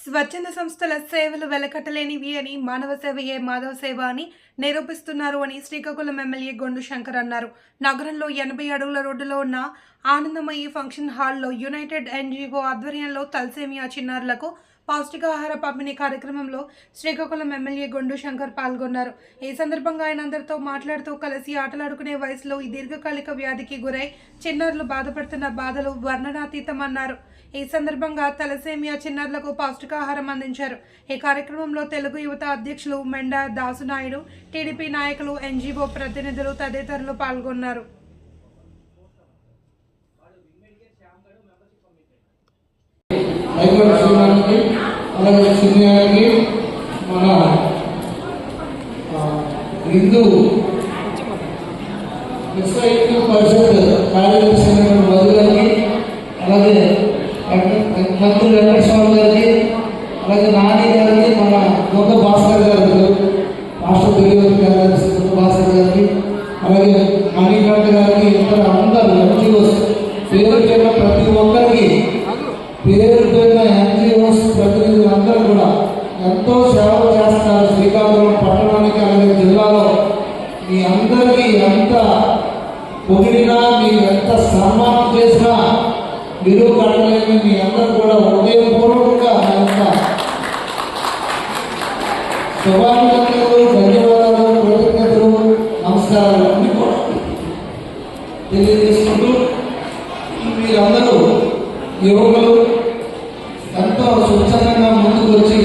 స్వచ్ఛంద సంస్థల సేవలు వెలకట్టలేనివి అని, మానవ సేవయే మాధవ సేవ అని నిరూపిస్తున్నారు అని శ్రీకాకుళం ఎమ్మెల్యే గొండు శంకర్ అన్నారు. నగరంలో 80 అడుగుల రోడ్డులో ఉన్న ఆనందమయ్యి ఫంక్షన్ హాల్లో యునైటెడ్ ఎన్జీఓ ఆధ్వర్యంలో తలసేమియా చిన్నారులకు పౌష్టికాహార పంపిణీ కార్యక్రమంలో శ్రీకాకుళం ఎమ్మెల్యే గొండు శంకర్ పాల్గొన్నారు. ఈ సందర్భంగా ఆయన అందరితో మాట్లాడుతూ కలిసి ఆటలాడుకునే వయసులో ఈ దీర్ఘకాలిక వ్యాధికి గురై చిన్నారులు బాధపడుతున్న బాధలు వర్ణనాతీతమన్నారు. ఈ సందర్భంగా తలసేమియా చిన్నారులకు పౌష్టికాహారం అందించారు. ఈ కార్యక్రమంలో తెలుగు యువత అధ్యక్షులు మెండా దాసునాయుడు, టీడీపీ నాయకులు, ఎన్జీఓ ప్రతినిధులు తదితరులు పాల్గొన్నారు. అలాగే చిన్నారికి మన హిందూ విశ్వ హిందూ పరిషత్ కార్యదర్శి మధు గారికి, అలాగే మంత్రి వెంకటస్వామి గారికి, అలాగే నాని గారికి, మన దొంగ భాస్కర్ గారికి, రాష్ట్ర తెలుగు కార్యదర్శి దొంగ భాస్కర్ గారికి, అలాగే మణికంఠ గారికి, ఇతర అందరూ ఎన్జిఓస్ పేరు పేరున ప్రతి ఒక్కరికి పేరు పేరున ఎన్జిఓస్ ప్రతినిధులు అందరూ కూడా ఎంతో సేవలు చేస్తున్నారు. శ్రీకాకుళం పట్టణానికి అలాగే జిల్లాలో మీ అందరికీ ఎంత పొగిడినా, మీరు ఎంత సన్మానం చేసినా విలువ కట్టలేని మీ అందరూ కూడా హృదయపూర్వకంగా ఎంత శుభాకాంక్షలు, ధన్యవాదాలు, కృతజ్ఞతలు, నమస్కారాలు అన్ని కూడా తెలియజేసుకుంటూ, మీరందరూ యువకులు ఎంతో స్వచ్ఛందంగా ముందుకు వచ్చి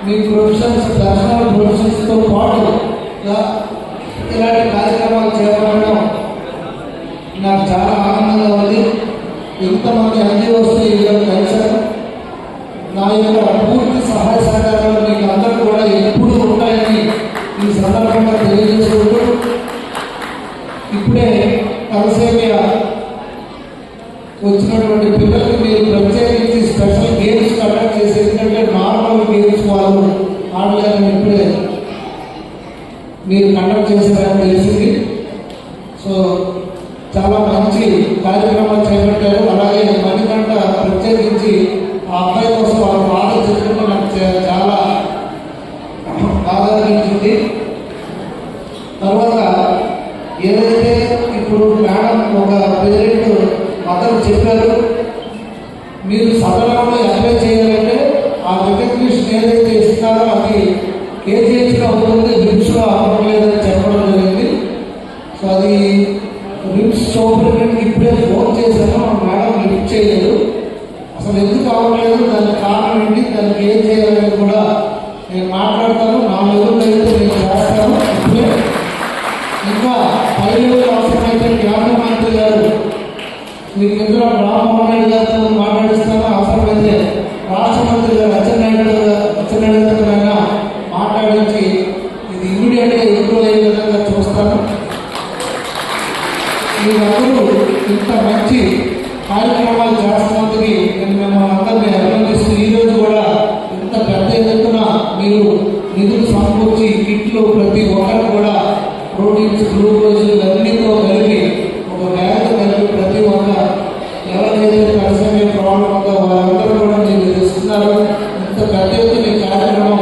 మీ ప్రొఫెషన్స్, పర్సనల్ ప్రొఫెషన్స్తో పాటు ఇలాంటి కార్యక్రమాలు చేపట్టడం నాకు చాలా ఆనందంగా ఉంది. ఎంతమంది ఎన్జిఓస్ ఈరోజు కలిశారు. నా యొక్క పూర్తి సహాయ సహకారాలు మీకు అందరూ కూడా ఎప్పుడు ఉంటాయని ఈ సందర్భంగా తెలియజేసుకుంటూ, ఇప్పుడే తలసేమియా వచ్చినటువంటి పిల్లలకి మీరు ప్రత్యేకించి స్పెషల్ గేమ్స్ కండక్ట్ చేసి, ఎందుకంటే నార్మల్ గేమ్స్ వాళ్ళు ఆడలేదని ఇప్పుడే మీరు కండక్ట్ చేశారని తెలిసింది. సో చాలా మంచి కార్యక్రమాలు చేపట్టారు. అలాగే మణికంఠ ప్రత్యేకించి ఆ అబ్బాయి కోసం వాళ్ళ బాధ చెప్తుంటే నాకు చాలా బాగా అనిపించింది. తర్వాత ఏదైతే ఇప్పుడు మేడం ఒక పేరెంట్ మదర్ చెప్పారు, మీరు సదనంలో అప్లై చేయాలంటే ఆ రికగ్నిషన్ ఏదైతే ఇస్తున్నారో అది కేజీహెచ్లో అవుతుంది, రిమ్స్లో అవ్వట్లేదని చెప్పడం జరిగింది. సో అది రిమ్స్ సూపరింటెండెంట్కి ఇప్పుడే ఫోన్ చేశాను, మేడం లిఫ్ట్ చేయలేదు. అసలు ఎందుకు అవ్వట్లేదు, దానికి కారణం ఏంటి, దానికి ఏం చేయాలని కూడా నేను మాట్లాడతాను. నా లెవెల్లో అయితే నేను చేస్తాను. ఇప్పుడే ఇంకా పై లెవెల్ అవసరమైతే కేంద్ర మంత్రి గారు మీకు ఇందులో రామ్మోహన్ రెడ్డి గారితో మాట్లాడిస్తాను. అవసరమైతే రాష్ట్ర మంత్రి గారు అచ్చెన్నాయుడు గారితో మాట్లాడించి ఇది ఇమ్మీడియట్గా ఇంప్రూవ్ అయ్యే విధంగా చూస్తాను. మీరందరూ ఇంత మంచి కార్యక్రమాలు చేస్తున్నందుకు నేను మిమ్మల్ని అందరినీ అభినందిస్తూ, ఈరోజు కూడా ఇంత పెద్ద ఎత్తున మీరు నిధులు సమకూర్చి కిట్లు ప్రతి ఒక్కరు కూడా ప్రోటీన్స్, గ్లూకోజ్ అన్నితో కలిపి ఒక బ్యాగ్ కలిపి ప్రతి ఒక్క ఎవరికైతే తలసేమియా ప్రాబ్లం ఉందో వారందరూ కూడా మీరు ఇస్తున్నారు. ఇంత పెద్ద ఎత్తున ఈ కార్యక్రమం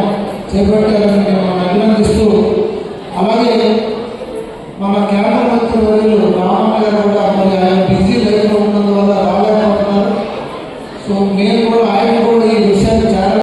చేపట్టాలని